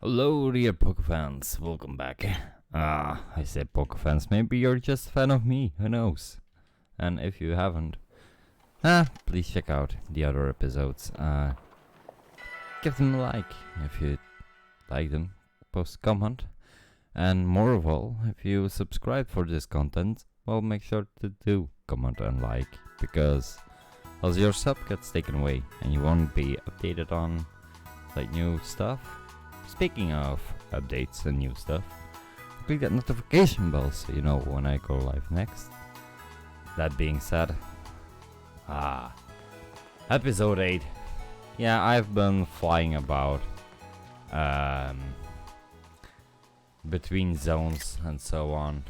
Hello dear Pokefans, welcome back. I said Pokefans, maybe you're just a fan of me, who knows? And if you haven't, please check out the other episodes. Give them a like if you like them, post a comment. And more of all, if you subscribe for this content, well, make sure to do comment and like, because else your sub gets taken away and you won't be updated on like new stuff. Speaking of updates and new stuff, click that notification bell so you know when I go live next. That being said, episode 8. Yeah, I've been flying about between zones and so on.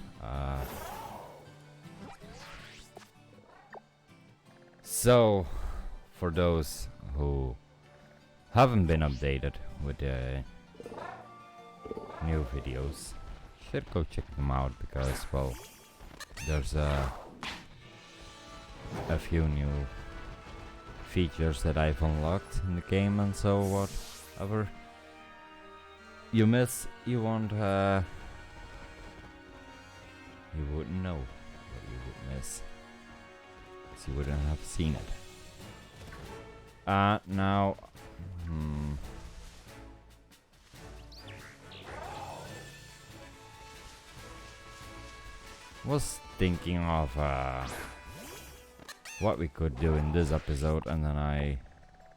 So, for those who haven't been updated with the new videos, should go check them out because, well, there's a few new features that I've unlocked in the game, and so whatever you miss, you won't you wouldn't know what you would miss, because you wouldn't have seen it. Now was thinking of what we could do in this episode, and then I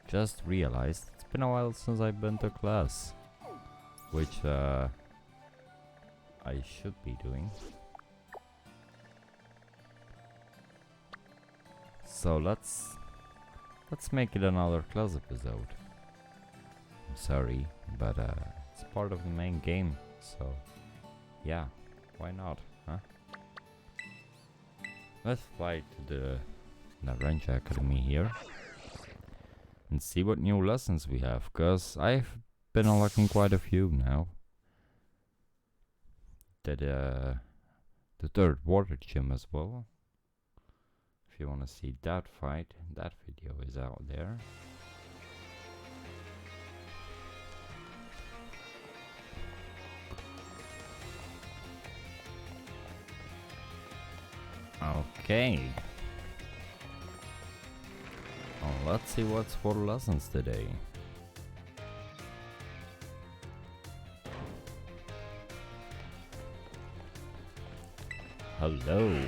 just realized it's been a while since I've been to class, which I should be doing. So let's make it another class episode. I'm sorry, but it's part of the main game, so yeah, why not, huh? Let's fly to the Ranger Academy here and see what new lessons we have, cause I've been unlocking quite a few now. The third water gym as well. If you wanna see that fight, that video is out there. Okay. Well, let's see what's for lessons today. Hello.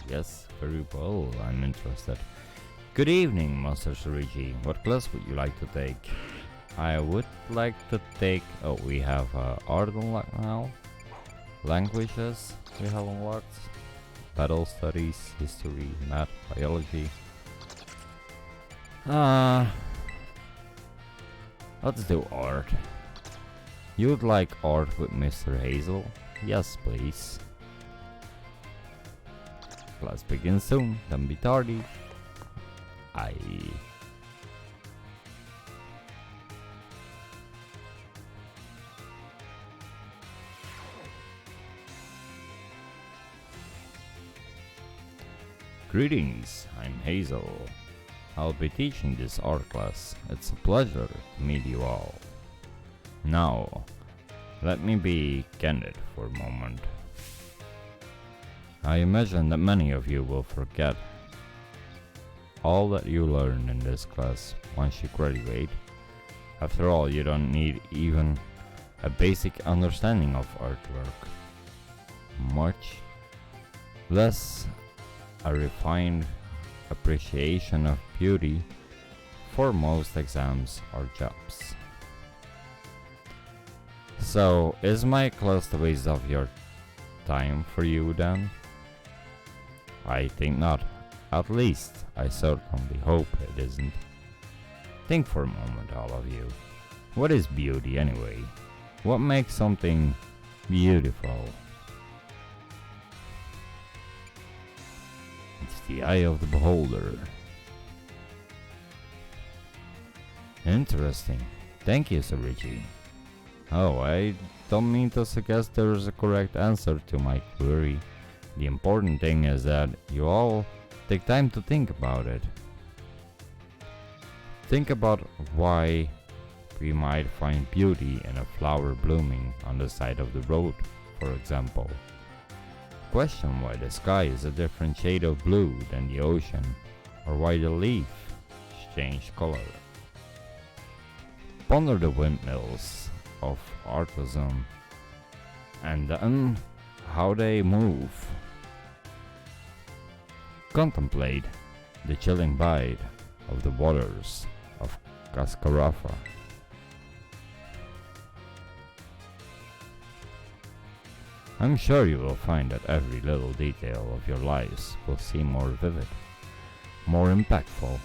Yes, very well, I'm interested. Good evening, Master Surigi. What class would you like to take? I would like to take... Oh, we have art unlocked now. Languages we have unlocked. Battle studies, history, math, biology. Let's do art. You'd like art with Mr. Hazel? Yes, please. Class begins soon, don't be tardy. Aye. Greetings, I'm Hazel. I'll be teaching this art class. It's a pleasure to meet you all. Now, let me be candid for a moment. I imagine that many of you will forget all that you learn in this class once you graduate. After all, you don't need even a basic understanding of artwork, much less a refined appreciation of beauty for most exams or jobs. So, is my class a waste of your time for you then? I think not. At least, I certainly hope it isn't. Think for a moment, all of you. What is beauty anyway? What makes something beautiful? It's the eye of the beholder. Interesting. Thank you, Surigi. Oh, I don't mean to suggest there is a correct answer to my query. The important thing is that you all take time to think about it. Think about why we might find beauty in a flower blooming on the side of the road, for example. Question why the sky is a different shade of blue than the ocean, or why the leaf change color. Ponder the windmills of artisan and then how they move. Contemplate the chilling bite of the waters of Cascarafa. I'm sure you will find that every little detail of your lives will seem more vivid, more impactful,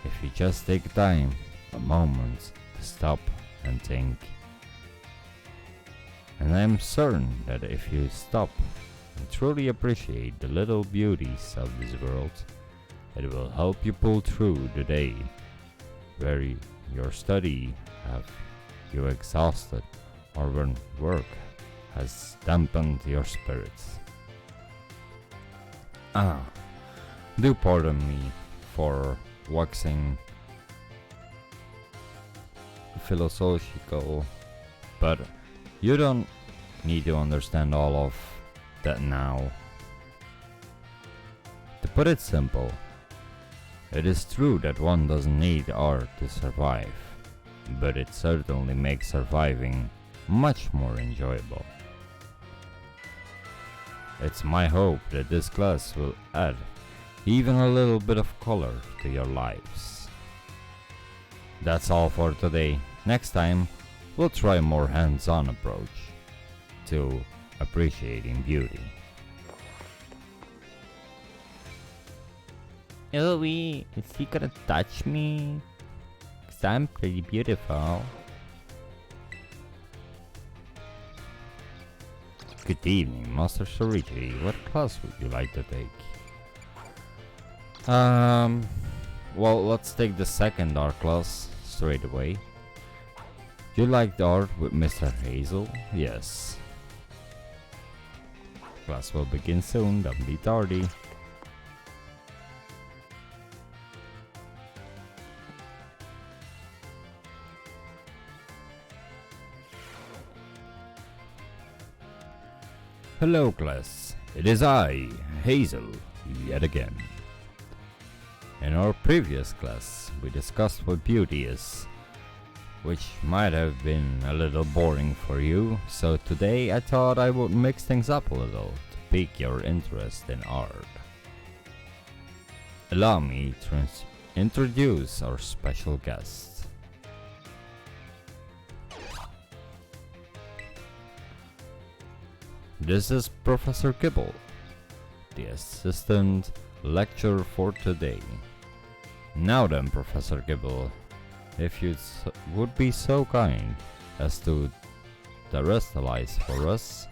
if you just take time, a moment, to stop and think. And I am certain that if you stop and truly appreciate the little beauties of this world, it will help you pull through the day where your study have you exhausted, or when work has dampened your spirits. Do pardon me for waxing philosophical, but you don't need to understand all of that now. To put it simple, it is true that one doesn't need art to survive, but it certainly makes surviving much more enjoyable. It's my hope that this class will add even a little bit of color to your lives. That's all for today. Next time, we'll try a more hands-on approach to appreciating beauty. Olivia, is he gonna touch me? 'Cause I'm pretty beautiful. Good evening, Master Sargent. What class would you like to take? Well, let's take the second art class straight away. You like the art with Mr. Hazel? Yes. Class will begin soon, don't be tardy. Hello class, it is I, Hazel, yet again. In our previous class, we discussed what beauty is, which might have been a little boring for you, so today I thought I would mix things up a little to pique your interest in art. Allow me to introduce our special guest. This is Professor Kibble, the assistant lecturer for today. Now then, Professor Kibble, if you would be so kind as to terrestrialize for us.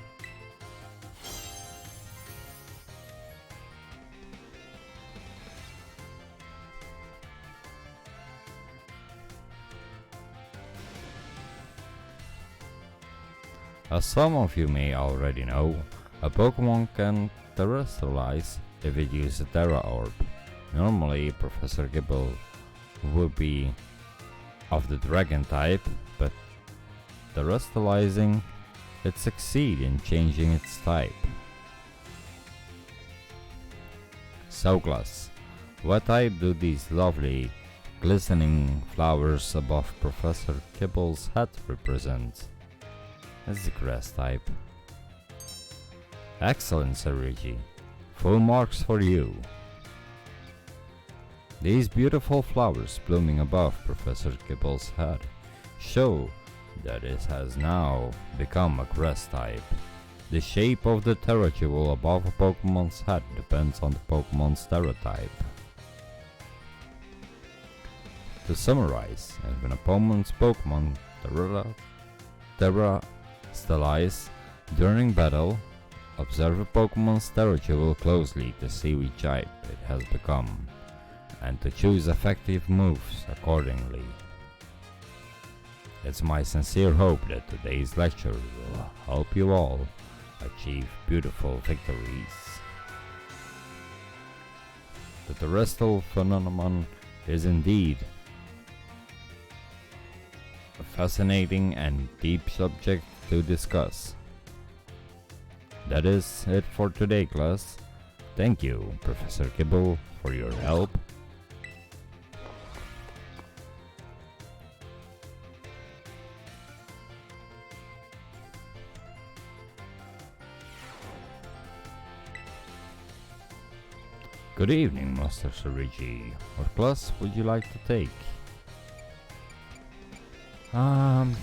As some of you may already know, a Pokemon can terrestrialize if it uses a Terra Orb. Normally, Professor Gibble would be of the Dragon type, but terrestrializing, it succeeds in changing its type. So class, what type do these lovely glistening flowers above Professor Kibble's hat represent? It's the grass type. Excellent, Sargent. Full marks for you. These beautiful flowers blooming above Professor Kibble's head show that it has now become a grass type. The shape of the Terra jewel above a Pokemon's head depends on the Pokemon's Terra type. To summarize, if an opponent's Pokemon Terra stylize during battle, observe a Pokemon's Terra jewel closely to see which type it has become, and to choose effective moves accordingly. It's my sincere hope that today's lecture will help you all achieve beautiful victories. The terrestrial phenomenon is indeed a fascinating and deep subject to discuss. That is it for today, class. Thank you, Professor Kibble, for your help. Good evening, Master Sarigi. What class would you like to take? I'm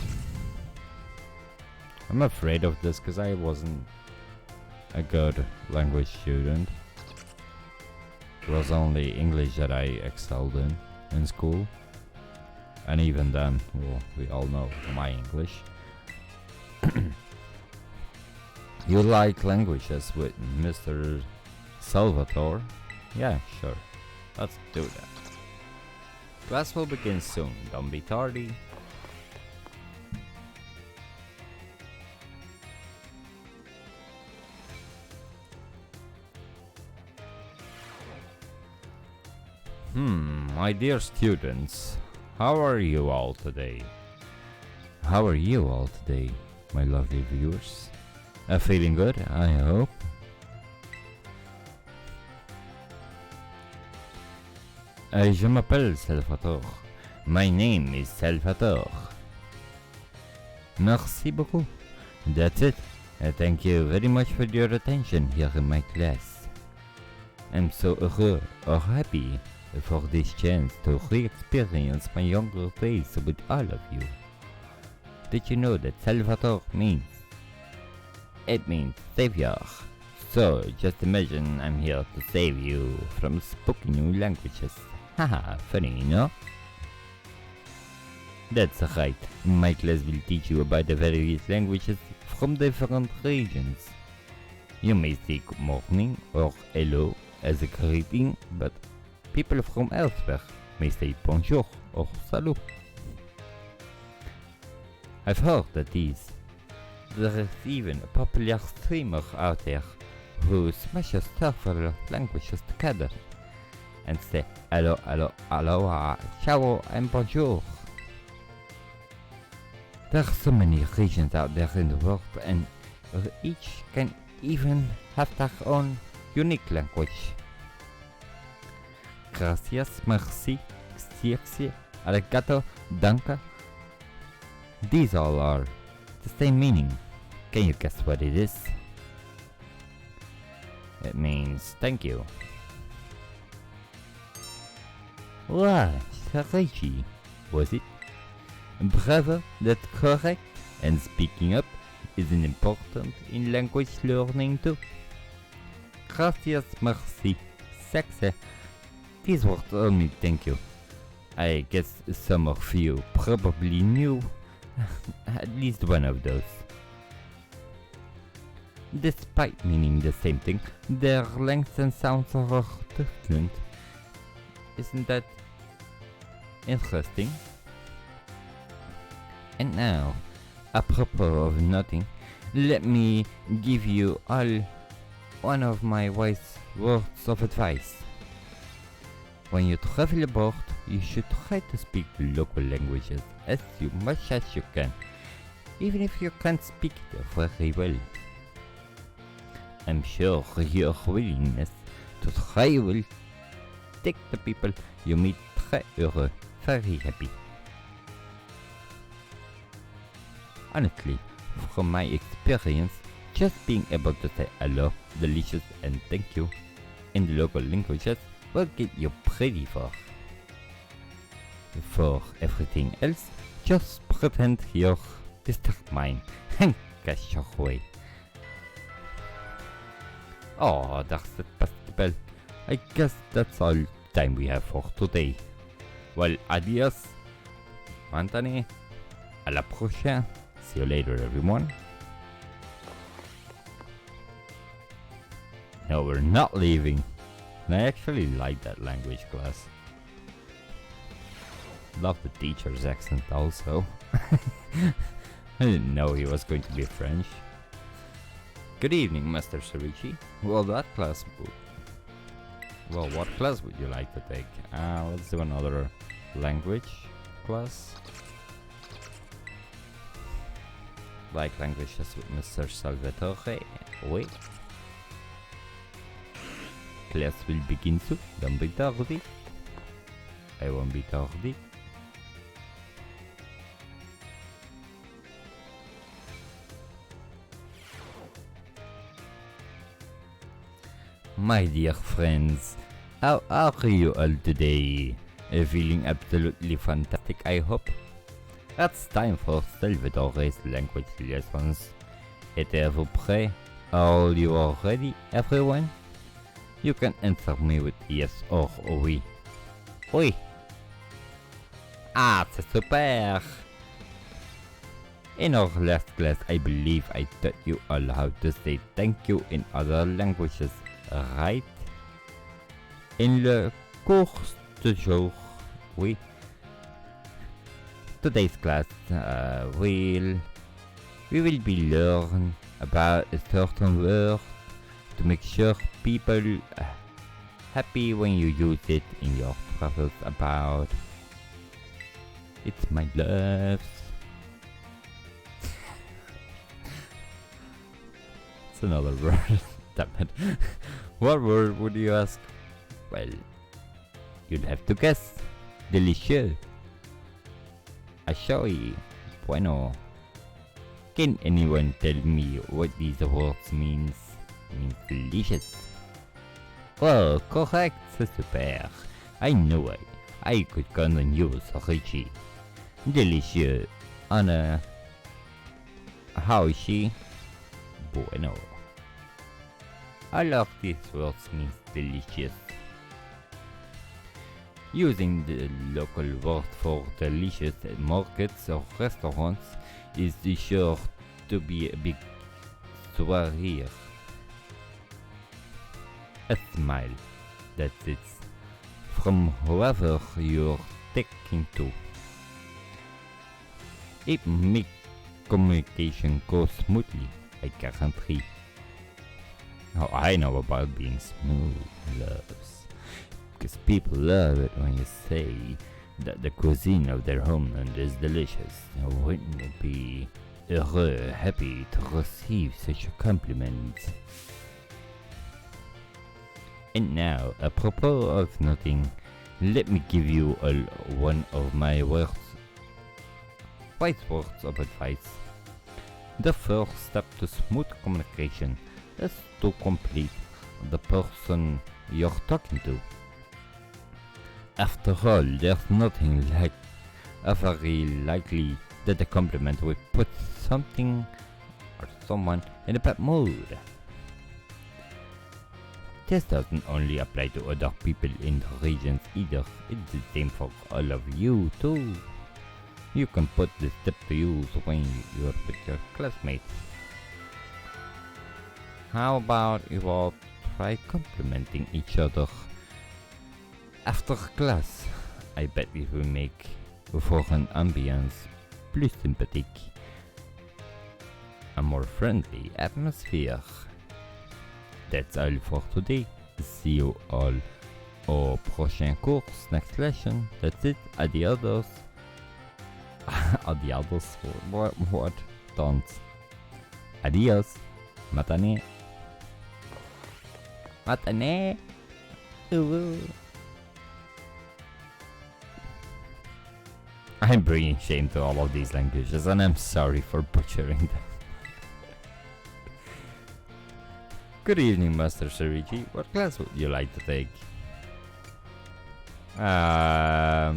afraid of this because I wasn't a good language student. It was only English that I excelled in school. And even then, well, we all know my English. You like languages with Mr. Salvatore? Yeah, sure. Let's do that. Class will begin soon, don't be tardy. My dear students, how are you all today? How are you all today, my lovely viewers? Feeling good, I hope? Je m'appelle Salvatore. My name is Salvatore. Merci beaucoup. That's it. Thank you very much for your attention here in my class. I'm so heureux or happy for this chance to re-experience my younger days with all of you. Did you know that Salvatore means? It means savior. So just imagine I'm here to save you from spoken new languages. Haha, funny, no? That's right. My class will teach you about the various languages from different regions. You may say good morning or hello as a greeting, but people from elsewhere may say bonjour or salut. I've heard that there is even a popular streamer out there who smashes several languages together and say hello, hello, aloha, ciao and bonjour. There are so many regions out there in the world, and each can even have their own unique language. Gracias, merci, grazie, arigato, danke. These all are the same meaning. Can you guess what it is? It means thank you. Wow, Sarigi, was it? Bravo, that's correct. And speaking up is important in language learning too. Gracias, merci, saxe. These words all mean thank you. I guess some of you probably knew at least one of those. Despite meaning the same thing, their lengths and sounds are different. Isn't that interesting? And now, apropos of nothing, let me give you all one of my wise words of advice. When you travel abroad, you should try to speak the local languages as much as you can, even if you can't speak it very well. I'm sure your willingness to try will take the people you meet très heureux, very happy. Honestly, from my experience, just being able to say hello, delicious and thank you in the local languages will get you pretty far. For everything else, just pretend you're district mine and cash your way. Oh, that's it, Pascal. I guess that's all time we have for today. Well, adios, Anthony. À la prochaine. See you later, everyone. No, we're not leaving. I actually like that language class. Love the teacher's accent also. I didn't know he was going to be French. Good evening, Master Sarichi. Well, what class would you like to take? Let's do another language class. like languages with Mr. Salvatore. Oui. Class will begin soon. Don't be tardy. I won't be tardy. My dear friends, how are you all today? Feeling absolutely fantastic, I hope. It's time for Salvatore's language lessons. Êtes-vous prêts? Are you all ready, everyone? You can answer me with yes or oui. Oui. Ah, c'est super! In our last class, I believe I taught you all how to say thank you in other languages, right? In le cours de jour, oui. Today's class, we will be learn about a certain word to make sure people happy when you use it in your travels about. It's my loves. It's another word. Damn it. What word would you ask? Well, you'll have to guess. Delicious. Ashoy. Bueno. Can anyone tell me what these words means? Means delicious. Oh, correct, c'est super. I knew I could count on you, Richie. Delicious. Anna. How is she? Bueno. All of these words means delicious. Using the local word for delicious at markets or restaurants is sure to be a big soirée. A smile, that's it, from whoever you're taking to. It makes communication go smoothly, I guarantee. Oh, I know about being smooth, loves. Because people love it when you say that the cuisine of their homeland is delicious. Wouldn't it be heureux, happy to receive such a compliment? And now, apropos of nothing, let me give you all one of my wise words of advice. The first step to smooth communication is to complete the person you're talking to. After all, there's nothing like very likely that a compliment will put something or someone in a bad mood. This doesn't only apply to other people in the regions either, it's the same for all of you too. You can put this tip to use when you're with your classmates. How about you all try complimenting each other after class? I bet it will make for an ambience plus sympathique, a more friendly atmosphere. That's all for today. See you all au prochain cours, next lesson. That's it. Adios. Adios. What? Don't. Adios. Matane. Matane. I'm bringing shame to all of these languages and I'm sorry for butchering them. Good evening, Master Sarichi. What class would you like to take? Well,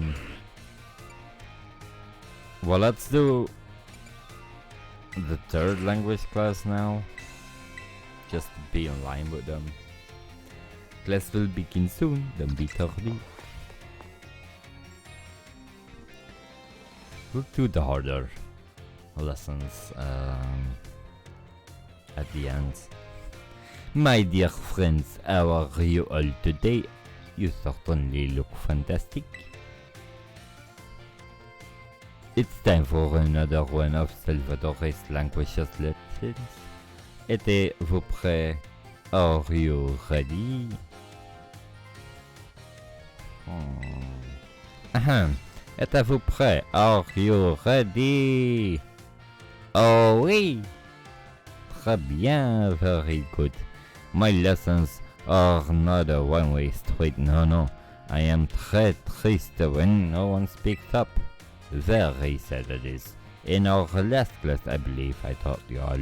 let's do the third language class now. Just to be in line with them. Class will begin soon, don't be tardy. We'll do the harder lessons at the end. My dear friends, how are you all today? You certainly look fantastic. It's time for another one of Salvatore's languages lessons. Êtes-vous prêts? Are you ready? Êtes-vous prêts? Are you ready? Oh oui! Très bien, very good. My lessons are not a one-way street, no. I am très triste when no one speaks up. Very sad it is. In our last class, I believe I taught you all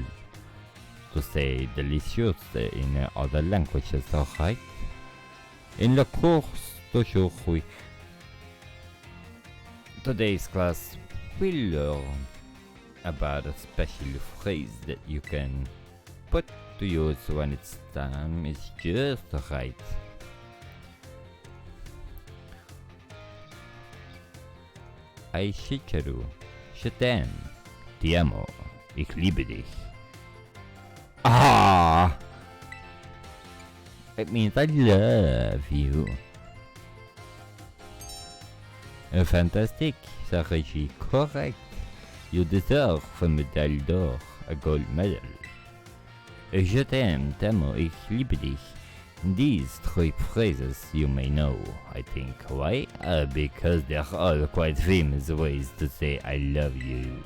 to say delicious in other languages, alright? In the course d'aujourd'hui, today's class will learn about a special phrase that you can put to use when its time is just right. SINCERO, je t'aime, ti amo, ich liebe dich. Ah! It means I love you. Fantastic, Sargent, correct. You deserve a médaille d'or, a gold medal. Je t'aime, t'amo, ich liebe dich. These three phrases you may know, I think. Why? Because they're all quite famous ways to say I love you.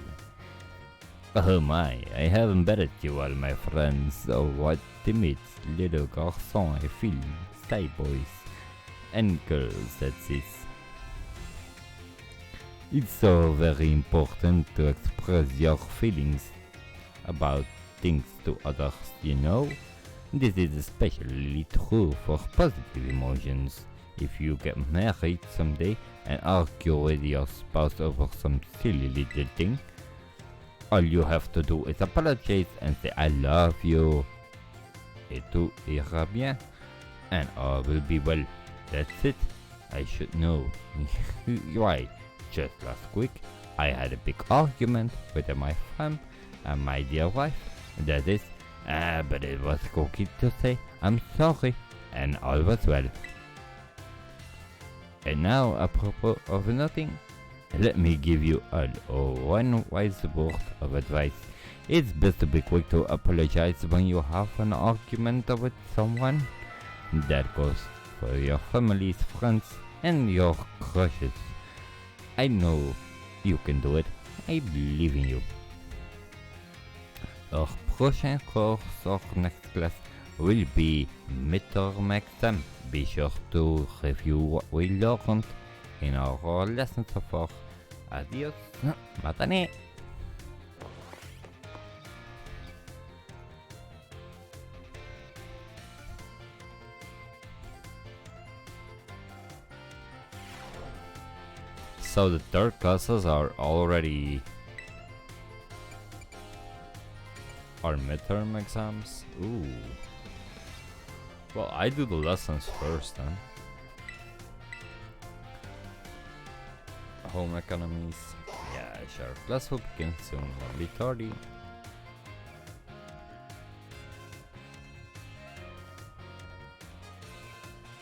Oh my, I have embedded you all my friends. Oh what timid little garçon I feel. Shy boys and girls, that's it. It's so very important to express your feelings about things to others, you know? This is especially true for positive emotions. If you get married someday and argue with your spouse over some silly little thing, all you have to do is apologize and say I love you. Et tout ira bien. And all will be well. That's it. I should know. Why? Just last week, I had a big argument with my friend and my dear wife. That is, but it was cookie to say I'm sorry, and all was well. And now, apropos of nothing, let me give you all one wise word of advice. It's best to be quick to apologize when you have an argument with someone. That goes for your families, friends, and your crushes. I know you can do it. I believe in you. Our prochain course or next class will be midterm exam. Be sure to review what we learned in our lesson so far. Adios, matane! So the third classes are already our midterm exams. Ooh. Well, I do the lessons first then. Home economies. Yeah, sure. Class will begin soon. 1:30.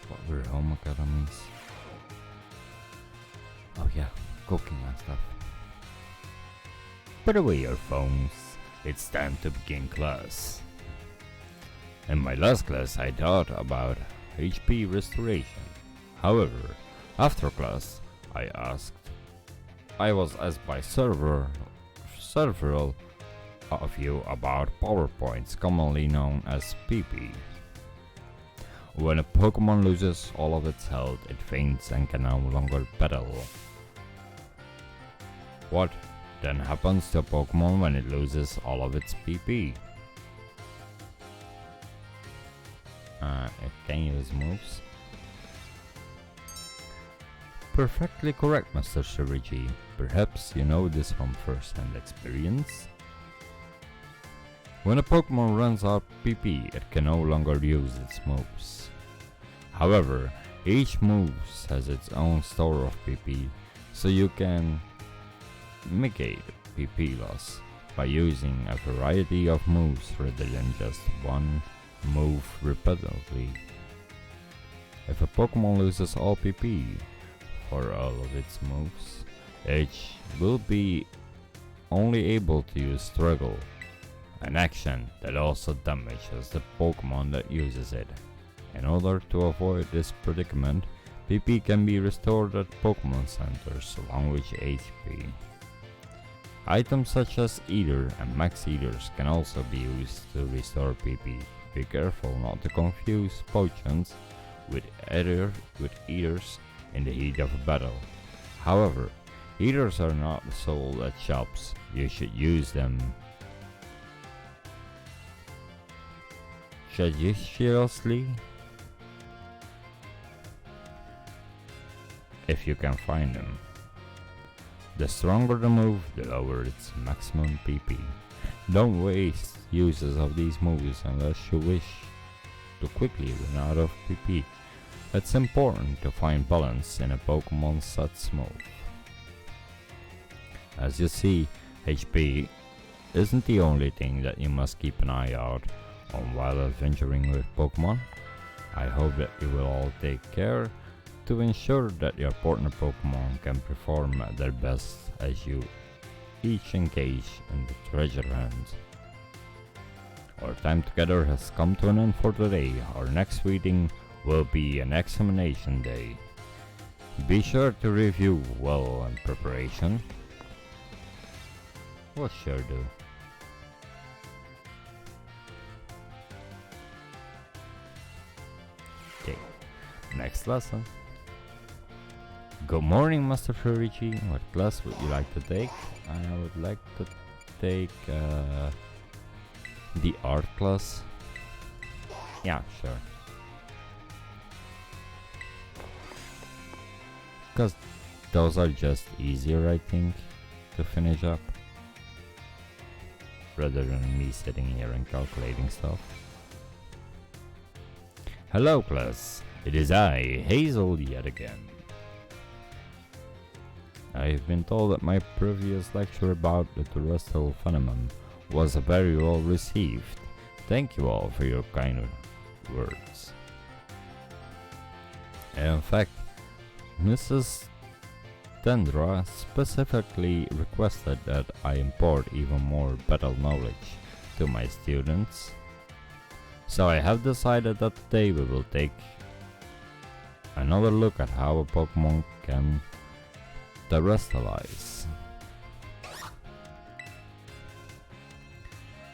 What were home economies? Oh yeah, cooking and stuff. Put away your phones. It's time to begin class. In my last class I taught about HP restoration. However, after class I was asked by several of you about PowerPoints, commonly known as PP. When a Pokemon loses all of its health, it faints and can no longer battle. What then happens to a Pokemon when it loses all of its PP? It can use moves. Perfectly correct, Mr. Shiriji. Perhaps you know this from first-hand experience? When a Pokemon runs out PP, it can no longer use its moves. However, each move has its own store of PP, so you can mitigate PP loss by using a variety of moves rather than just one move repeatedly. If a Pokemon loses all PP for all of its moves, it will be only able to use Struggle, an action that also damages the Pokemon that uses it. In order to avoid this predicament, PP can be restored at Pokemon centers along with HP. Items such as Eater and Max Eaters can also be used to restore PP. Be careful not to confuse potions with Eaters in the heat of a battle. However, Eaters are not sold at shops. You should use them judiciously if you can find them. The stronger the move, the lower its maximum PP. Don't waste uses of these moves unless you wish to quickly run out of PP. It's important to find balance in a Pokemon such move. As you see, HP isn't the only thing that you must keep an eye out on while adventuring with Pokemon. I hope that you will all take care to ensure that your partner Pokemon can perform at their best as you each engage in the treasure hunt. Our time together has come to an end for today. Our next reading will be an examination day. Be sure to review well in preparation. We'll sure do. Okay, next lesson. Good morning, Master Furichi. What class would you like to take? I would like to take the art class. Yeah, sure. Because those are just easier, I think, to finish up. Rather than me sitting here and calculating stuff. Hello class, it is I, Hazel, yet again. I've been told that my previous lecture about the terrestrial phenomenon was very well received. Thank you all for your kind words. In fact, Mrs. Tendra specifically requested that I impart even more battle knowledge to my students. So I have decided that today we will take another look at how a Pokemon can terrestrialize.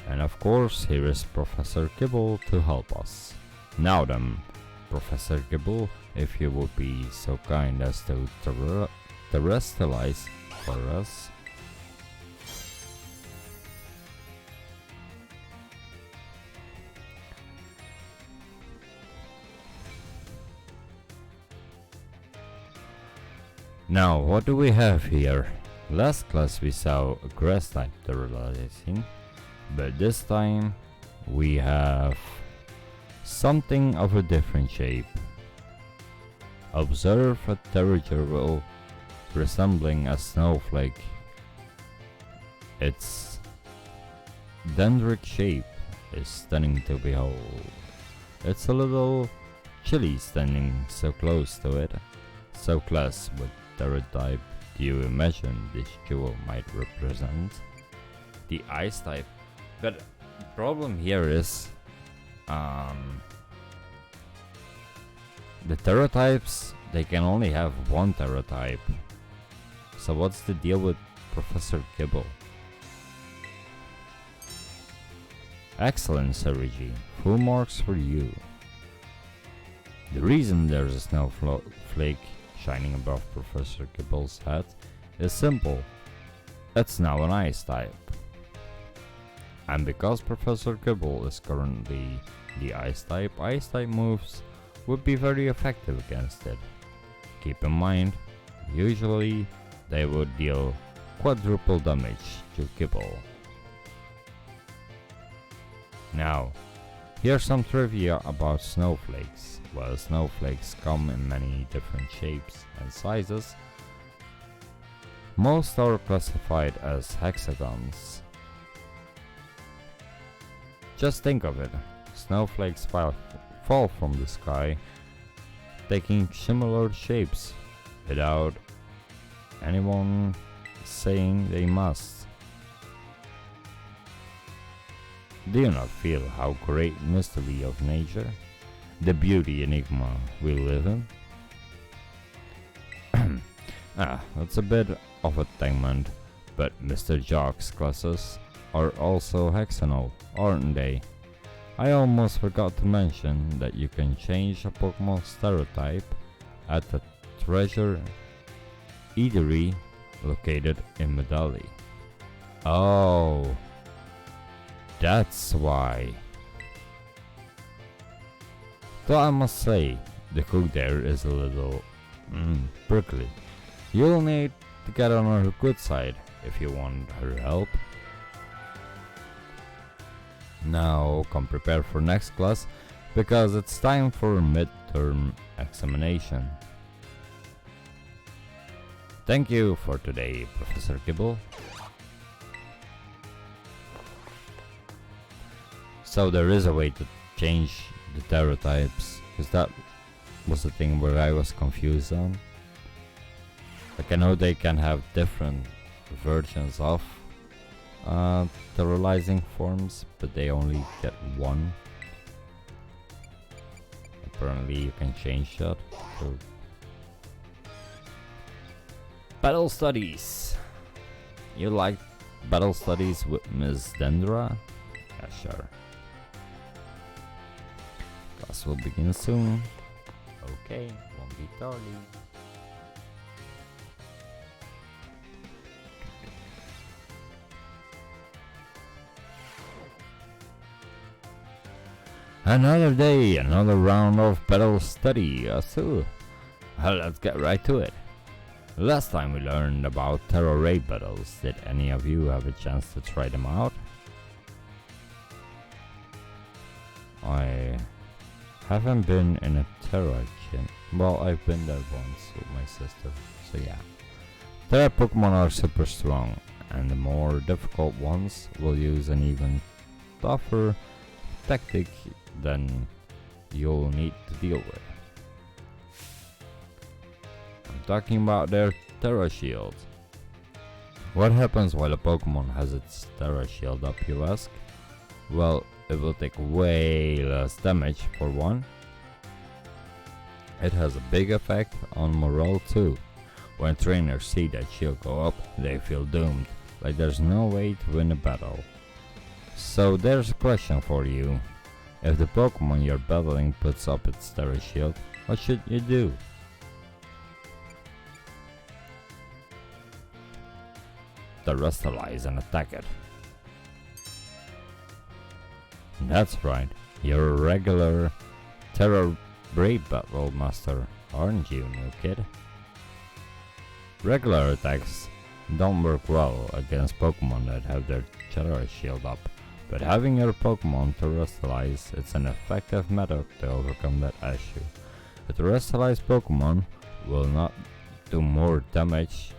And of course, here is Professor Kibble to help us. Now then, Professor Kibble, if you would be so kind as to terrestrialize for us. Now, what do we have here? Last class we saw a grass type terrestrializing, but this time we have something of a different shape. Observe a pterodactyl resembling a snowflake. Its dendritic shape is stunning to behold. It's a little chilly standing so close to it. So class, what type do you imagine this jewel might represent? The ice type. But the problem here is the Terratypes, they can only have one Terratype. So what's the deal with Professor Kibble? Excellent, Sarigi. Full marks for you. The reason there's a snowflake shining above Professor Kibble's head is simple. It's now an ice type. And because Professor Kibble is currently the ice type moves would be very effective against it. Keep in mind, usually they would deal quadruple damage to Kibble. Now, here's some trivia about snowflakes. While snowflakes come in many different shapes and sizes, most are classified as hexagons. Just think of it, snowflakes fall from the sky, taking similar shapes without anyone saying they must. Do you not feel how great mystery of nature, the beauty enigma we live in? That's a bit of a tangent, But Mr. Jock's classes are also hexagonal, aren't they? I almost forgot to mention that you can change a Pokemon stereotype at the treasure eatery located in Medali. Oh, that's why. Though I must say, the cook there is a little prickly. You'll need to get on her good side if you want her help. Now come prepared for next class, because it's time for midterm examination. Thank you for today, Professor Kibble. So there is a way to change the stereotypes, because that was the thing where I was confused on. Like, I know they can have different versions of sterilizing forms, but they only get one. Apparently you can change that. So. Battle studies. You like battle studies with Ms. Dendra? Yeah, sure. Class will begin soon. Okay, won't be tardy. Another day, another round of battle study. So, well, let's get right to it. Last time we learned about Terra Ray battles. Did any of you have a chance to try them out? I haven't been in a Terra gym. Well, I've been there once with my sister, so yeah. Terra Pokemon are super strong, and the more difficult ones will use an even tougher tactic than you'll need to deal with. I'm talking about their Terra Shield. What happens while a Pokemon has its Terra Shield up, you ask? Well, it will take way less damage for one. It has a big effect on morale too. When trainers see that shield go up, they feel doomed, like there's no way to win a battle. So there's a question for you. If the Pokemon you're battling puts up its Terra Shield, what should you do? Terrestrialize and attack it. That's right, you're a regular Terra Ray Battle Master, aren't you, new kid? Regular attacks don't work well against Pokemon that have their Terra Shield up, but having your Pokemon terrestrialize, it's an effective method to overcome that issue. A terrestrialized Pokemon will not do more damage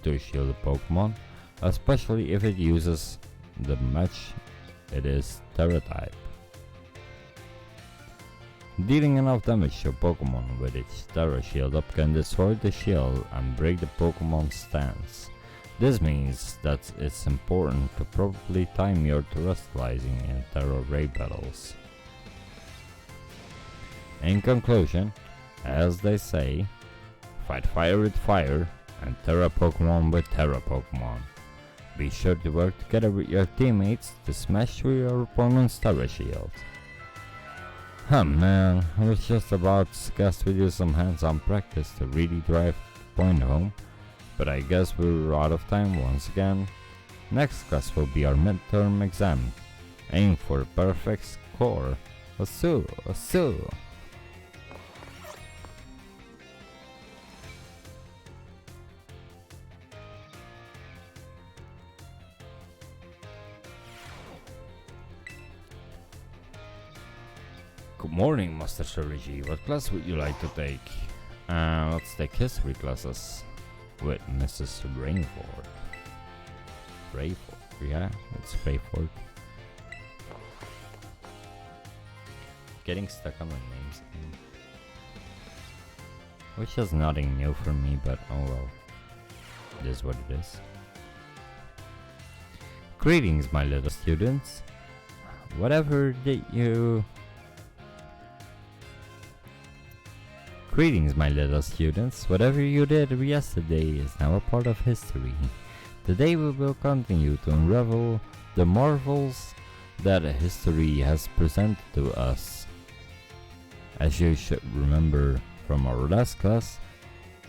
to shield a Pokemon, especially if it uses the match it is Terra type. Dealing enough damage to a Pokemon with its Terra Shield up can destroy the shield and break the Pokemon's stance. This means that it's important to properly time your terrestrializing in Terra Ray battles. In conclusion, as they say, fight fire with fire and Terra Pokemon with Terra Pokemon. Be sure to work together with your teammates to smash through your opponent's Terra Shield. Huh man, I was just about to suggest we do some hands-on practice to really drive the point home, but I guess we're out of time once again. Next class will be our midterm exam. Aim for a perfect score. Asu, asu. Good morning, Master Surgery. What class would you like to take? Let's take history classes with Mrs. Rainford. Rayford, yeah, it's Rayford. Getting stuck on my names, which is nothing new for me, but oh well, it is what it is. Greetings, my little students. Whatever did you... Greetings, my little students. Whatever you did yesterday is now a part of history. Today we will continue to unravel the marvels that history has presented to us. As you should remember from our last class,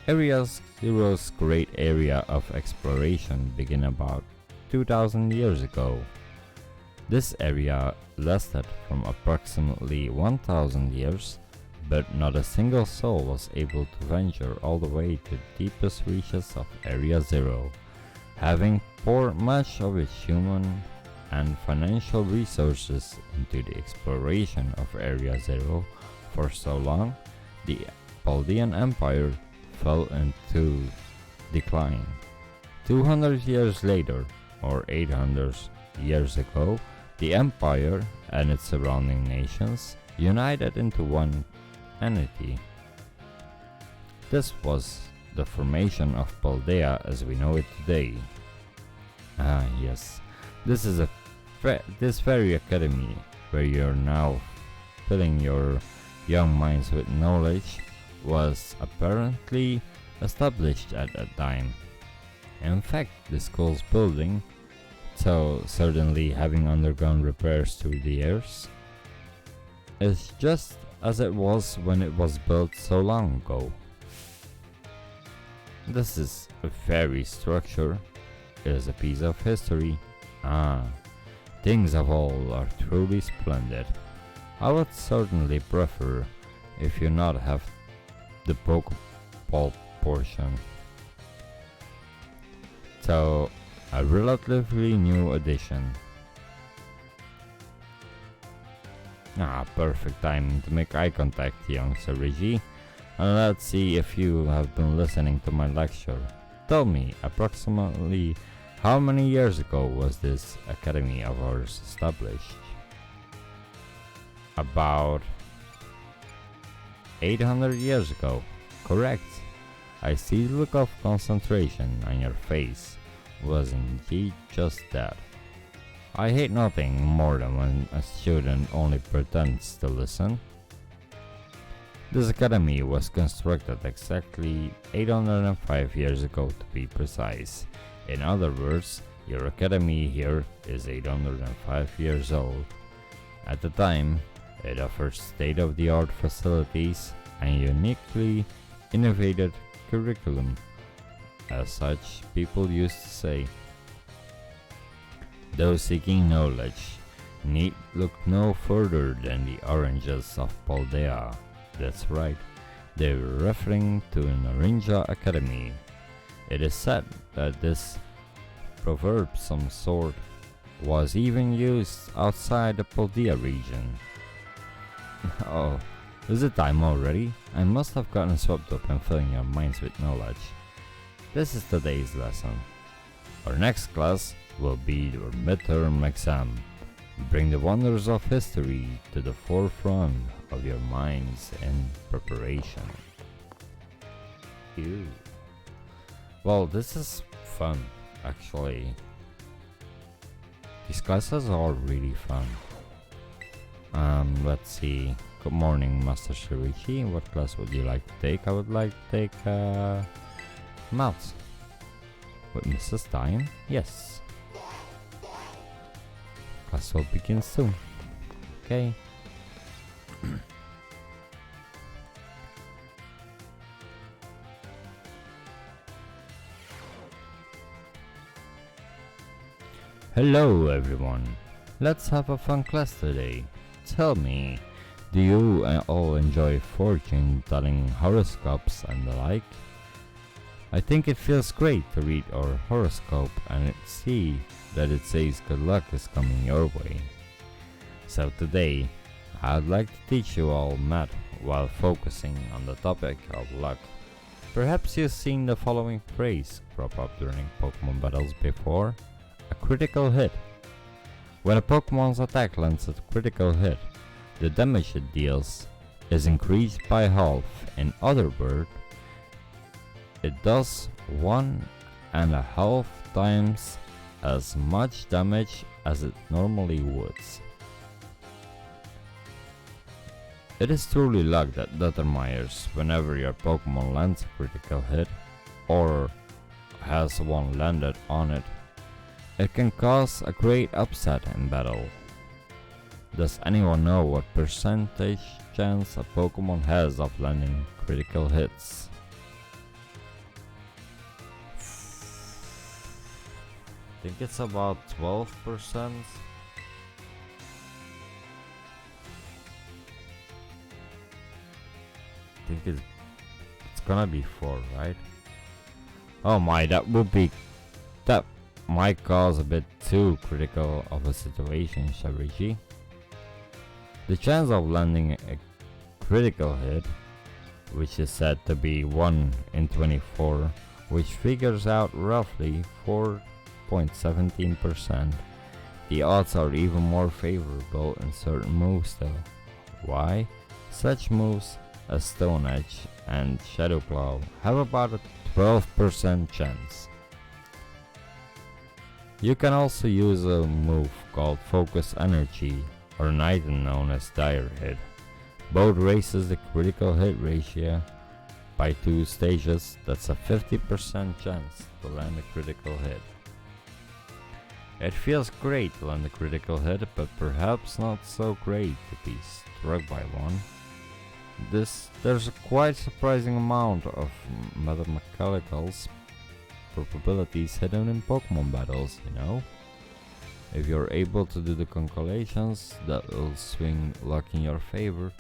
Area Zero's great area of exploration began about 2000 years ago. This area lasted from approximately 1000 years, but not a single soul was able to venture all the way to the deepest reaches of Area Zero. Having poured much of its human and financial resources into the exploration of Area Zero for so long, the Chaldean Empire fell into decline. 200 years later, or 800 years ago, the empire and its surrounding nations united into one entity. This was the formation of Paldea as we know it today. Ah yes, this is this very academy where you're now filling your young minds with knowledge was apparently established at that time. In fact, the school's building, so certainly having undergone repairs through the years, is just as it was when it was built so long ago. This is a very structure, it is a piece of history. Things of all are truly splendid. I would certainly prefer if you not have the Pokeball portion. So, a relatively new addition. Perfect time to make eye contact, young Sir Reggie. And let's see if you have been listening to my lecture. Tell me, approximately how many years ago was this academy of ours established? About 800 years ago. Correct. I see the look of concentration on your face was indeed just that. I hate nothing more than when a student only pretends to listen. This academy was constructed exactly 805 years ago to be precise. In other words, your academy here is 805 years old. At the time, it offers state-of-the-art facilities and uniquely innovative curriculum. As such, people used to say. Those seeking knowledge need look no further than the oranges of Paldea. That's right, they were referring to an Orangia Academy. It is said that this proverb some sort was even used outside the Paldea region. Oh, is it time already? I must have gotten swept up in filling your minds with knowledge. This is today's lesson. Our next class will be your midterm exam. Bring the wonders of history to the forefront of your minds in preparation. Ew. Well, this is fun, actually. These classes are really fun. Let's see. Good morning, Master Shirichi. What class would you like to take? I would like to take Maths. With Mrs. Dime? Yes. Class will begin soon. Okay. Hello everyone. Let's have a fun class today. Tell me, do you all enjoy fortune telling, horoscopes and the like? I think it feels great to read our horoscope and see that it says good luck is coming your way. So today, I'd like to teach you all math while focusing on the topic of luck. Perhaps you've seen the following phrase crop up during Pokemon battles before: a critical hit. When a Pokemon's attack lands a critical hit, the damage it deals is increased by half. In other words, it does 1.5 times as much damage as it normally would. It is truly luck that determines whenever your Pokemon lands a critical hit, or has one landed on it. It can cause a great upset in battle. Does anyone know what percentage chance a Pokemon has of landing critical hits? I think it's about 12%. I think it's gonna be 4, right? Oh my, that might cause a bit too critical of a situation, Shariji. The chance of landing a critical hit, which is said to be 1 in 24, which figures out roughly 4.17%. The odds are even more favorable in certain moves though. Why? Such moves as Stone Edge and Shadow Claw have about a 12% chance. You can also use a move called Focus Energy, or an item known as Dire Hit. Both raises the critical hit ratio by 2 stages. That's a 50% chance to land a critical hit. It feels great to land a critical hit, but perhaps not so great to be struck by one. There's a quite surprising amount of mathematical probabilities hidden in Pokemon battles, you know? If you're able to do the calculations that will swing luck in your favor,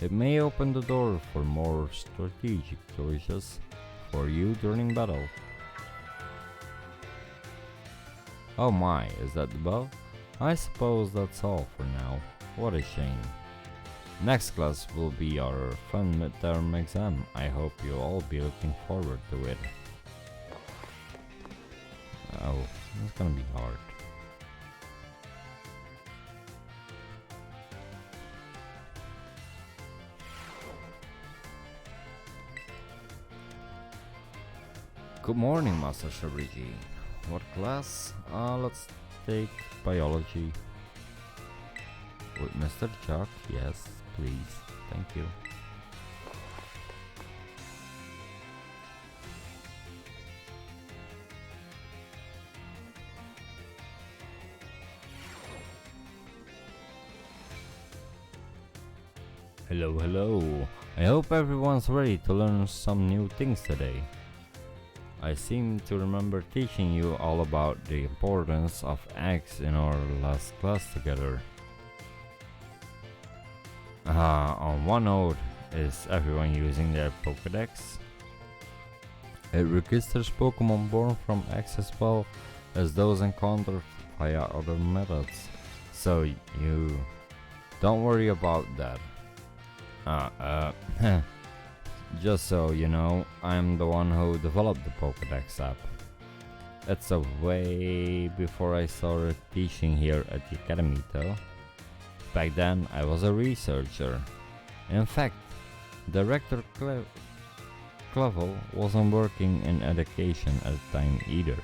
it may open the door for more strategic choices for you during battle. Oh my, is that the bell? I suppose that's all for now. What a shame. Next class will be our fun midterm exam. I hope you'll all be looking forward to it. Oh, it's gonna be hard. Good morning, Master Shariji. What class? Let's take biology. With Mr. Chuck, yes, please. Thank you. Hello, hello. I hope everyone's ready to learn some new things today. I seem to remember teaching you all about the importance of eggs in our last class together. On one note, is everyone using their Pokédex? It registers Pokemon born from eggs as well as those encountered via other methods, so you don't worry about that. Just so you know, I'm the one who developed the Pokédex app. It's a way before I started teaching here at the academy though. Back then I was a researcher. In fact, Director Clevel wasn't working in education at the time either.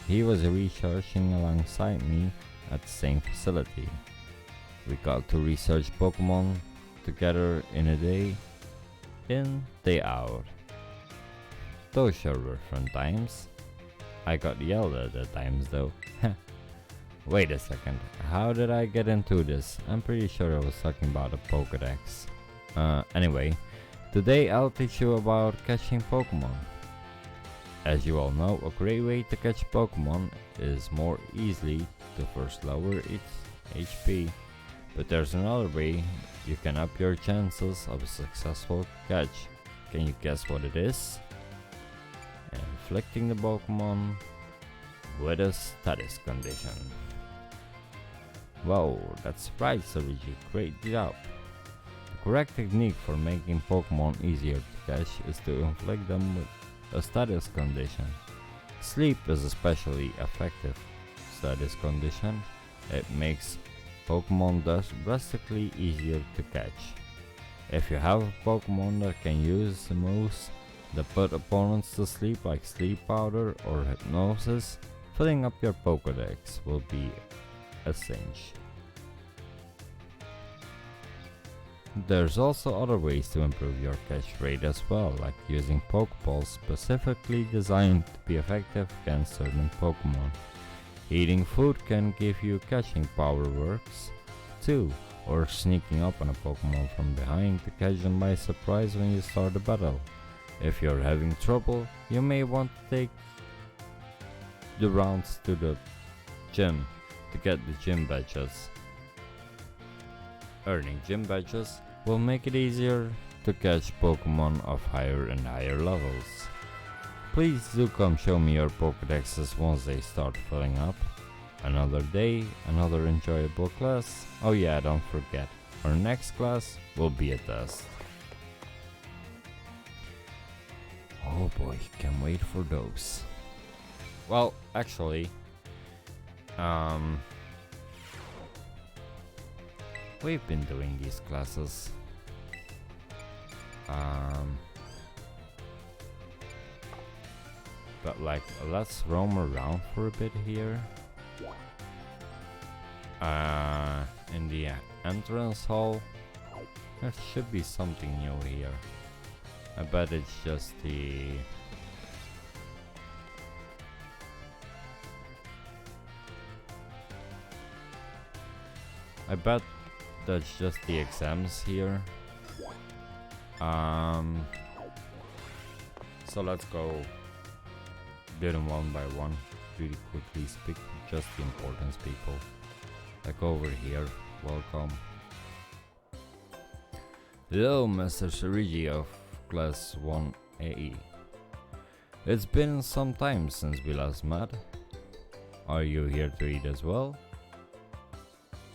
He was researching alongside me at the same facility. We got to research Pokemon together in a day in, day out. Those sure were fun times. I got yelled at times though. Wait a second, how did I get into this? I'm pretty sure I was talking about a Pokédex. Anyway, today I'll teach you about catching Pokemon. As you all know, a great way to catch Pokemon is more easily to first lower its HP. But there's another way you can up your chances of a successful catch. Can you guess what it is? Inflicting the Pokemon with a status condition. Whoa, that's right, Sariji, great job. The correct technique for making Pokemon easier to catch is to inflict them with a status condition. Sleep is especially effective status condition. It makes Pokemon drastically easier to catch. If you have a Pokemon that can use the moves that put opponents to sleep like Sleep Powder or Hypnosis, filling up your Pokédex will be a cinch. There's also other ways to improve your catch rate as well, like using Pokeballs specifically designed to be effective against certain Pokemon. Eating food can give you catching power works too, or sneaking up on a Pokemon from behind to catch them by surprise when you start the battle. If you're having trouble, you may want to take the rounds to the gym to get the gym badges. Earning gym badges will make it easier to catch Pokemon of higher and higher levels. Please do come show me your Pokédexes once they start filling up. Another day, another enjoyable class. Oh yeah, don't forget, our next class will be a test. Oh boy, can't wait for those. Well, actually, we've been doing these classes. But like, let's roam around for a bit here. In the entrance hall, there should be something new here. I bet it's just the... I bet that's just the exams here. So let's go do them one by one, really quickly, speak just the importance, people. Like over here, welcome. Hello, Master Shirigi of Class 1 AE. It's been some time since we last met. Are you here to eat as well?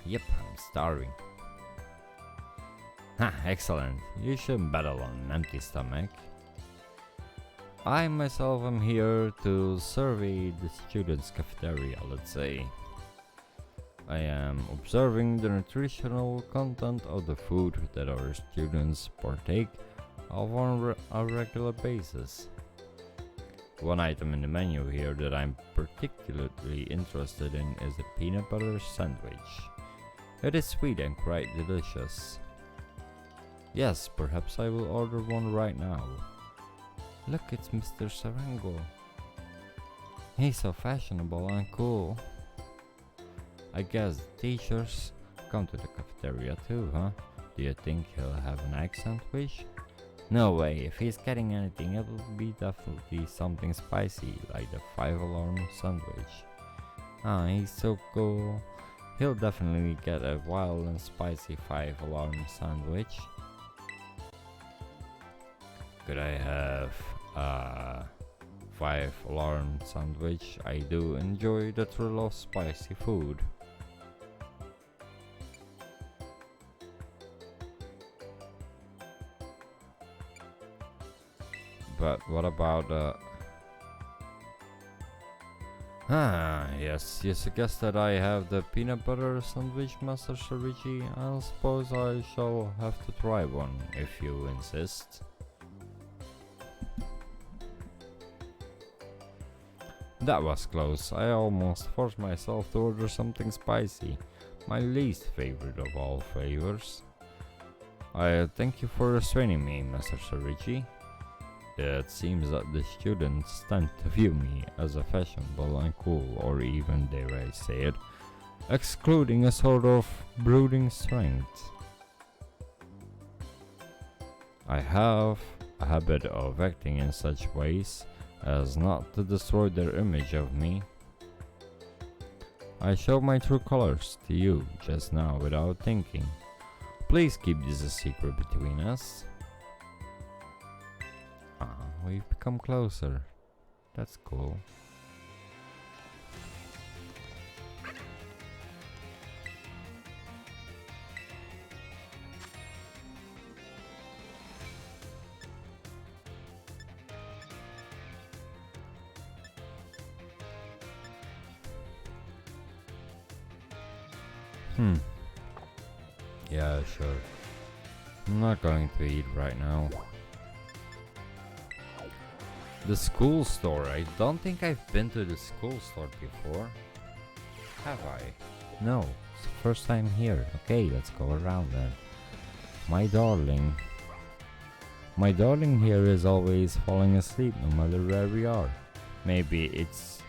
Yep, I'm starving. Ha, excellent. You shouldn't battle on an empty stomach. I myself am here to survey the students' cafeteria, let's say. I am observing the nutritional content of the food that our students partake of on a regular basis. One item in the menu here that I'm particularly interested in is the peanut butter sandwich. It is sweet and quite delicious. Yes, perhaps I will order one right now. Look, it's Mr. Sarango. He's so fashionable and cool. I guess teachers come to the cafeteria too, huh? Do you think he'll have an egg sandwich? No way, if he's getting anything, it will be definitely something spicy, like the 5-alarm sandwich. Ah, he's so cool. He'll definitely get a wild and spicy 5-alarm sandwich. Could I have a 5-alarm sandwich? I do enjoy the thrill of spicy food. But what about yes, you suggest that I have the peanut butter sandwich, Master Shirigi. I suppose I shall have to try one, if you insist. That was close. I almost forced myself to order something spicy, my least favorite of all flavors. I thank you for restraining me, Master Shirigi. It seems that the students tend to view me as a fashionable and cool, or even, dare I say it, excluding a sort of brooding strength. I have a habit of acting in such ways as not to destroy their image of me. I show my true colors to you just now without thinking. Please keep this a secret between us. We've become closer. That's cool. Yeah, sure. I'm not going to eat right now. The school store. I don't think I've been to the school store before. Have I? No, it's the first time here. Okay, let's go around then. My darling. My darling here is always falling asleep no matter where we are. Maybe it's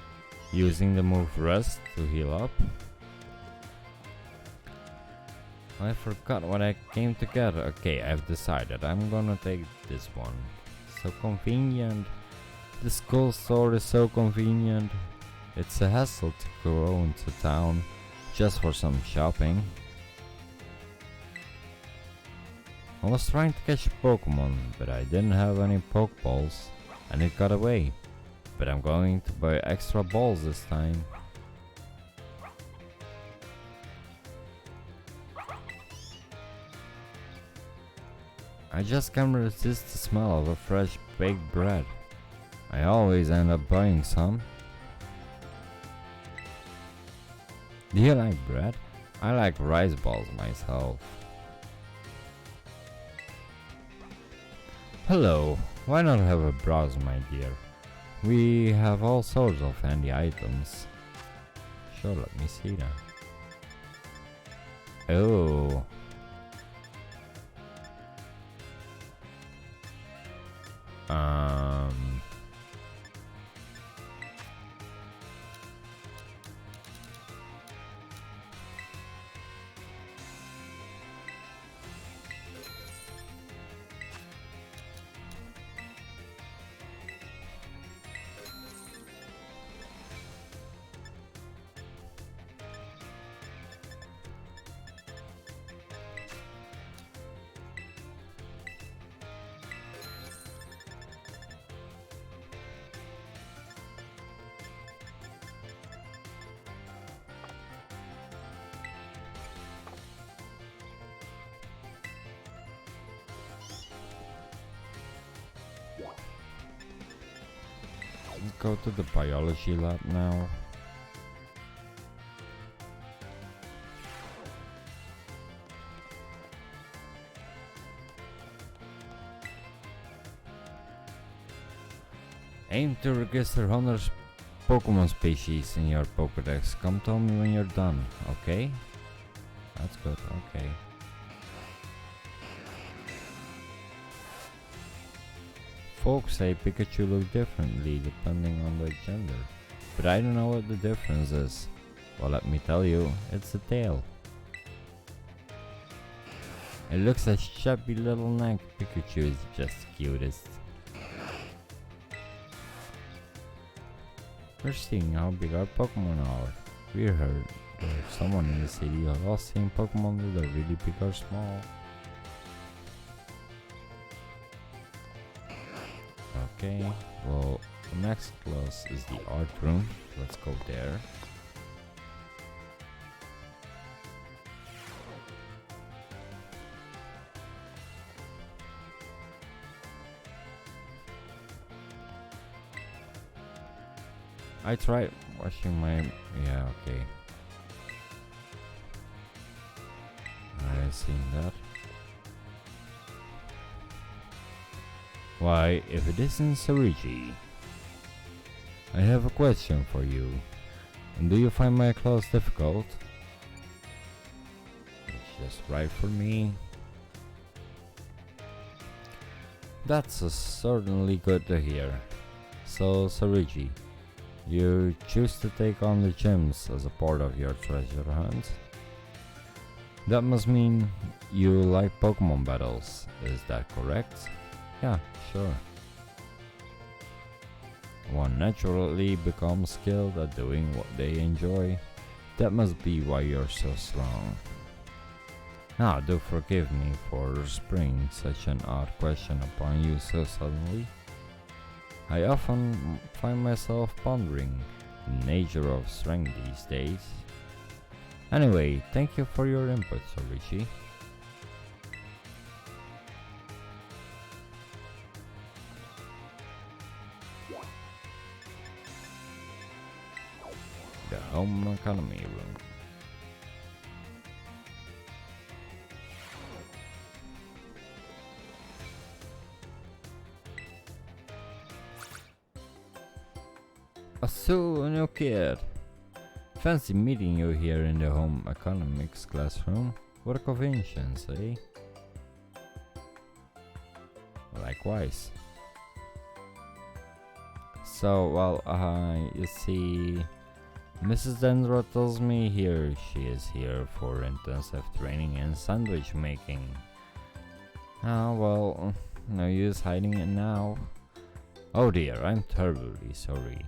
using the move rest to heal up. I forgot what I came to get. Okay, I've decided I'm gonna take this one. So convenient. The school store is so convenient. It's a hassle to go into town just for some shopping. I was trying to catch Pokemon, but I didn't have any Pokeballs, and it got away. But I'm going to buy extra balls this time. I just can't resist the smell of a fresh baked bread. I always end up buying some. Do you like bread? I like rice balls myself. Hello, why not have a browse, my dear? We have all sorts of handy items. Sure, let me see that. Oh. Let's go to the biology lab now. Aim to register 100 Pokemon species in your Pokédex. Come tell me when you're done, okay? That's good, okay. Folks say Pikachu look differently depending on the gender, but I don't know what the difference is. Well, let me tell you, it's the tail. It looks like chubby little neck. Pikachu is just the cutest. We're seeing how big our Pokemon are. We heard there's someone in the city who lost seeing Pokemon that are really big or small. Okay, well, the next class is the art room. Let's go there. I tried washing my... yeah, okay. I seen that. Why, if it isn't Sarigi, I have a question for you. And do you find my class difficult? It's just right for me. That's certainly good to hear. So, Sarigi, you choose to take on the gyms as a part of your treasure hunt? That must mean you like Pokemon battles, is that correct? Yeah, sure. One naturally becomes skilled at doing what they enjoy. That must be why you're so strong. Now, do forgive me for springing such an odd question upon you so suddenly. I often find myself pondering the nature of strength these days. Anyway, thank you for your input, Sarigi. The home economy room. So, new kid. Fancy meeting you here in the home economics classroom. What a convenience, eh? likewise. So, well, you see, Mrs. Dendra tells me she is here for intensive training in sandwich making. Well, no use hiding it now. Oh dear, I'm terribly sorry.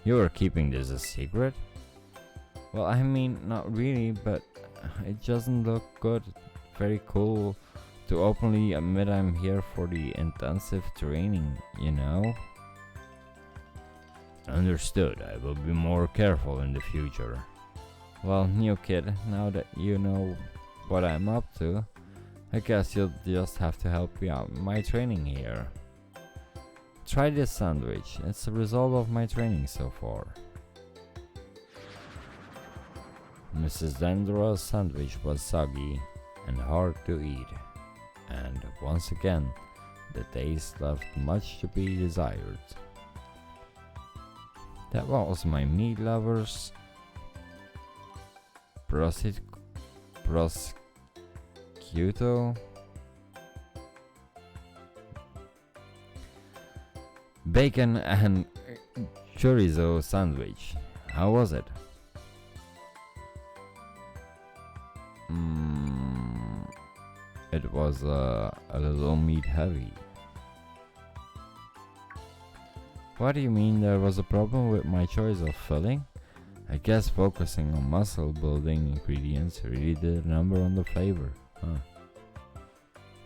You are keeping this a secret? Well, I mean, not really, but it doesn't look good. Very cool to openly admit I'm here for the intensive training, you know? Understood, I will be more careful in the future. Well, new kid, now that you know what I'm up to, I guess you'll just have to help me out in my training here. Try this sandwich, it's a result of my training so far. Mrs. Dendra's sandwich was soggy and hard to eat, and once again, the taste left much to be desired. That was my meat lovers. Prosciutto, bacon and chorizo sandwich. How was it? It was a little meat heavy. What do you mean there was a problem with my choice of filling? I guess focusing on muscle building ingredients really did a number on the flavor, huh?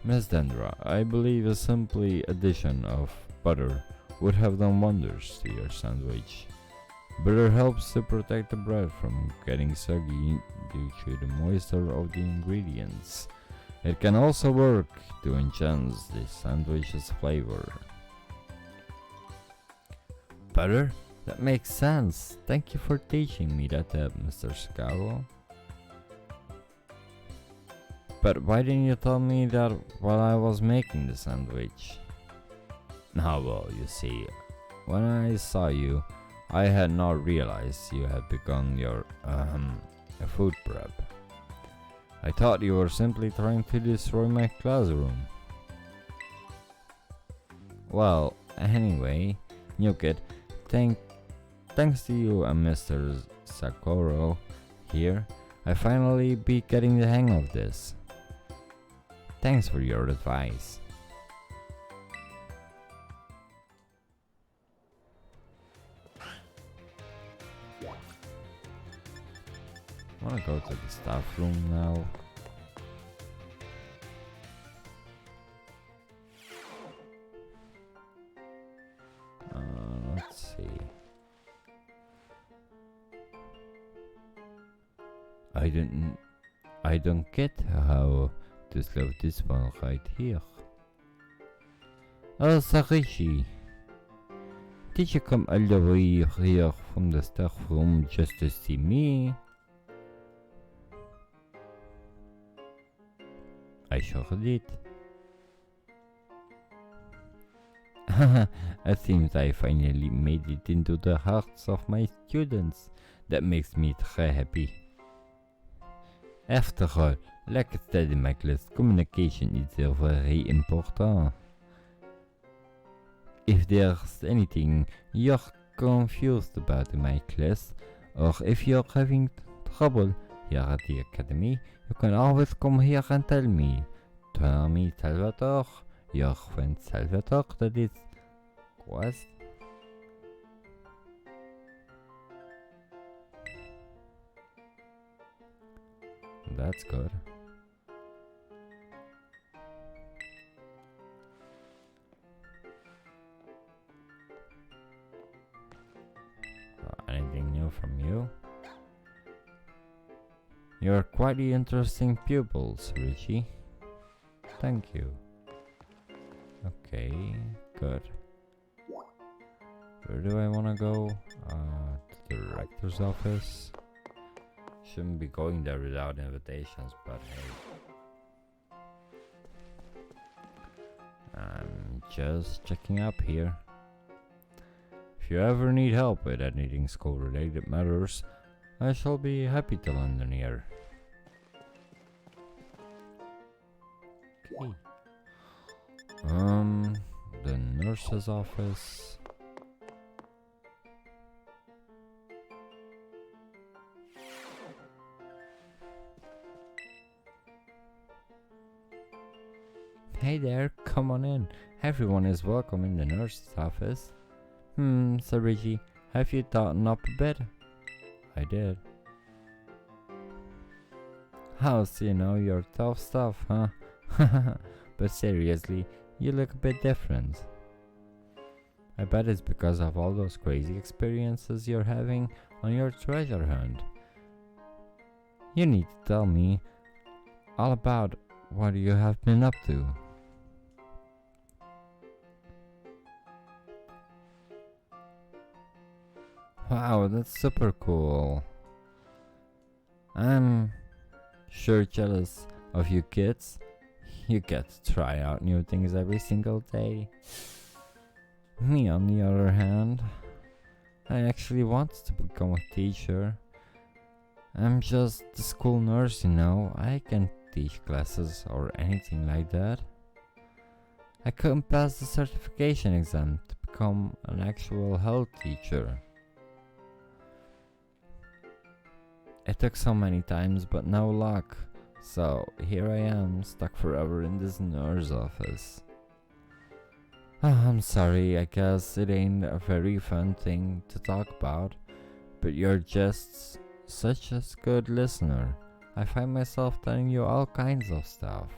Miss Dendra, I believe a simply addition of butter would have done wonders to your sandwich. Butter helps to protect the bread from getting soggy due to the moisture of the ingredients. It can also work to enhance the sandwich's flavor. Butter? That makes sense. Thank you for teaching me that, Mr. Scarlet. But why didn't you tell me that while I was making the sandwich? Well, you see, when I saw you, I had not realized you had begun your, food prep. I thought you were simply trying to destroy my classroom. Well, anyway, new kid, thanks to you and Mr. Sakoro here, I finally be getting the hang of this. Thanks for your advice. I wanna go to the staff room now. Let's see. I don't get how to slow this one right here. Oh, Sarishi, did you come all the way here from the staff room just to see me? I sure did. It seems I finally made it into the hearts of my students. That makes me très happy. After all, like I said in my class, communication is very important. If there's anything you're confused about in my class, or if you're having trouble here at the academy, you can always come here and tell me. Tell me, Salvatore, your friend Salvatore, that is quest. That's good. Anything new from you? You're quite the interesting pupils, Richie. Thank you. Okay, good. Where do I wanna go? To the director's office. Shouldn't be going there without invitations, but hey. I'm just checking up here. If you ever need help with anything school-related matters, I shall be happy to lend an ear. Okay. The nurse's office. Hey there, come on in. Everyone is welcome in the nurse's office. Sariji, have you thought up a bit? I did. How's your tough stuff, huh? But seriously, you look a bit different. I bet it's because of all those crazy experiences you're having on your treasure hunt. You need to tell me all about what you have been up to. Wow, that's super cool. I'm sure jealous of you kids. You get to try out new things every single day. Me, on the other hand, I actually want to become a teacher. I'm just the school nurse, I can't teach classes or anything like that. I couldn't pass the certification exam to become an actual health teacher. It took so many times, but no luck. So here I am, stuck forever in this nurse office. I'm sorry, I guess it ain't a very fun thing to talk about, but you're just such a good listener. I find myself telling you all kinds of stuff.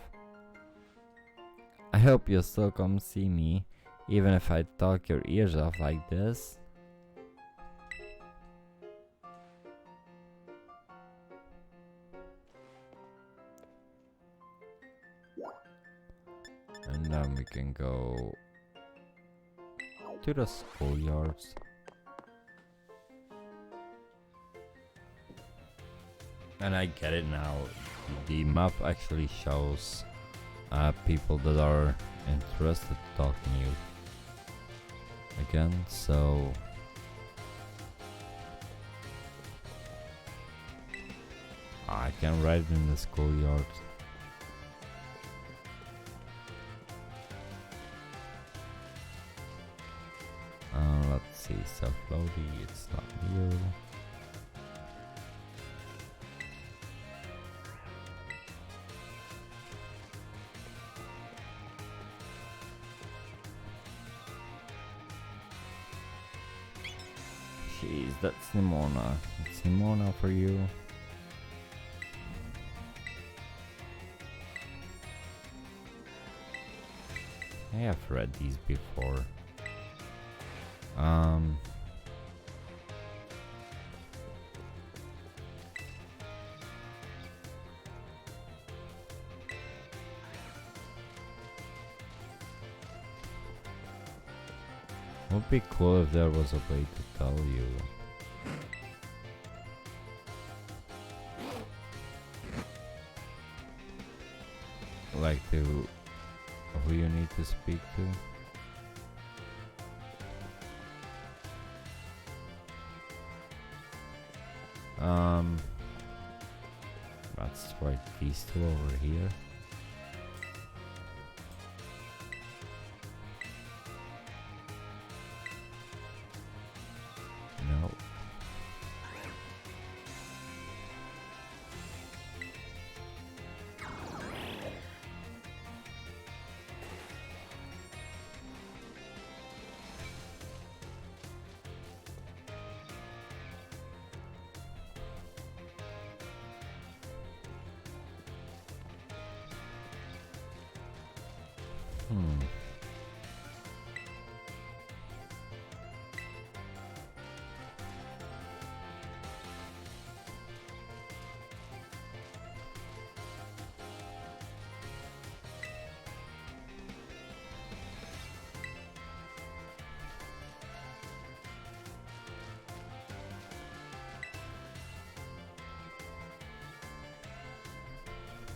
I hope you'll still come see me, even if I talk your ears off like this. And then we can go to the schoolyards. And I get it now. The map actually shows people that are interested in talking to you again, so I can write it in the schoolyard. Let's see, self-loading, it's not you. Jeez, that's Nimona. It's Nimona for you. I have read these before. Would be cool if there was a way to tell you. Like who you need to speak to. Let's try these two over here. No.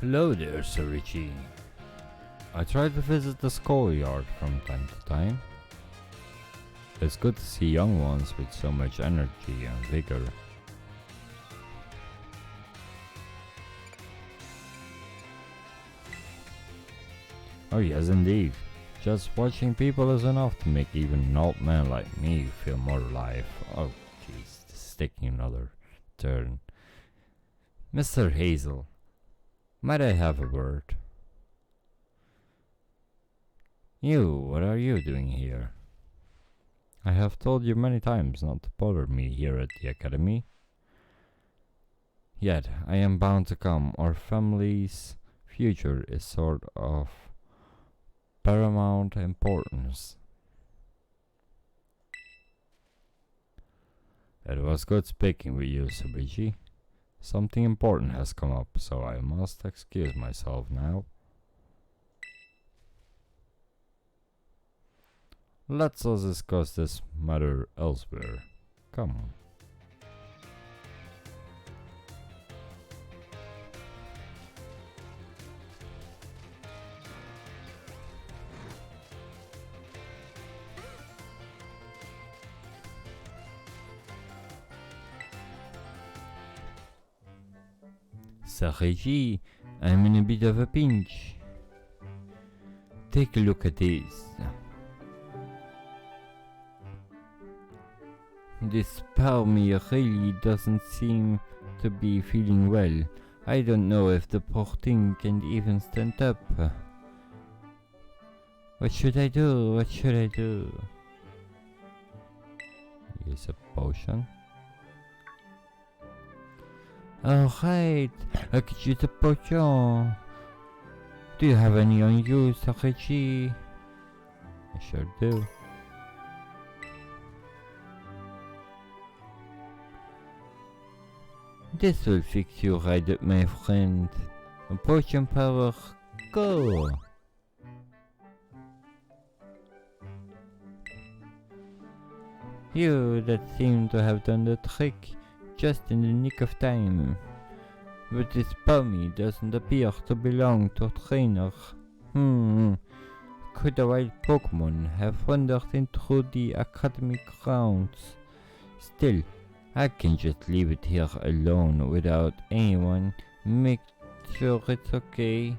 Hello there, Sarichi. I try to visit the schoolyard from time to time. It's good to see young ones with so much energy and vigor. Oh yes, indeed. Just watching people is enough to make even an old man like me feel more alive. Oh jeez, this is taking another turn. Mr. Hazel, might I have a word? You, what are you doing here? I have told you many times not to bother me here at the academy. Yet, I am bound to come. Our family's future is sort of paramount importance. It was good speaking with you, Sabiji. Something important has come up, so I must excuse myself now. Let's us discuss this matter elsewhere. Come. Sargent, I'm in a bit of a pinch. Take a look at this. This Palmy really doesn't seem to be feeling well. I don't know if the poor thing can even stand up. What should I do? What should I do? Use a potion. Alright, I could use a potion. Do you have any on you, Sargent? I sure do. This will fix you right up, my friend. A potion power, go! You that seem to have done the trick just in the nick of time. But this Palmy doesn't appear to belong to a trainer. Could a wild Pokemon have wandered into the academy grounds? Still, I can just leave it here alone without anyone. Make sure it's okay.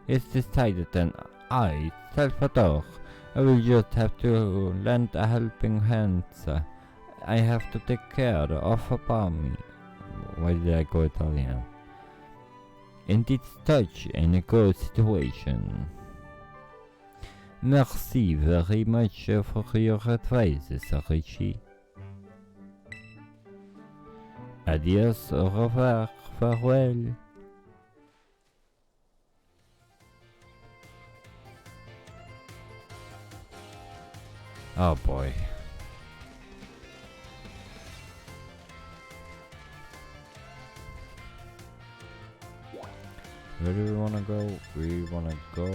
It's decided then. I, Salvador, I will just have to lend a helping hand. I have to take care of a Palmy. Why did I go Italian? And it's such a good situation. Merci very much for your advice, Sargent. Adios, au revoir, farewell. Oh boy. Where do we wanna go? We wanna go,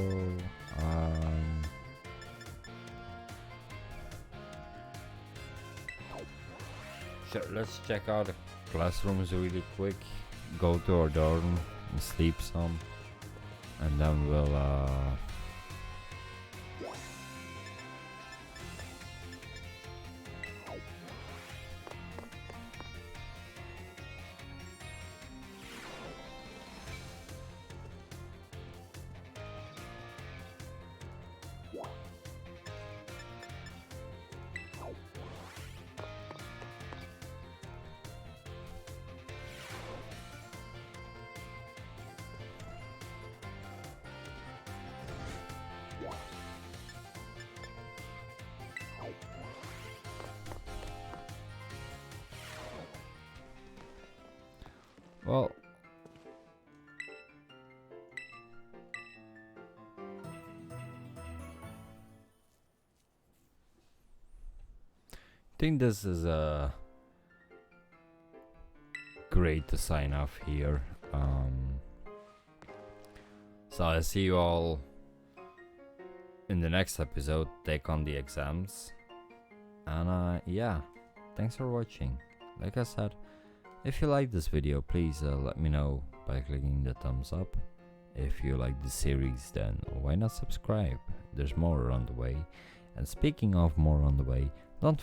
so let's check out the classrooms really quick, go to our dorm and sleep some, and then we'll well, I think this is great to sign off here. So I'll see you all in the next episode. Take on the exams, and yeah, thanks for watching. Like I said, if you like this video, please let me know by clicking the thumbs up. If you like the series, then why not subscribe? There's more on the way. And speaking of more on the way, don't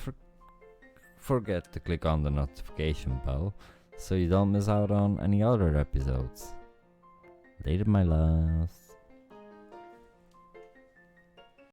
forget to click on the notification bell so you don't miss out on any other episodes. Later, my loves.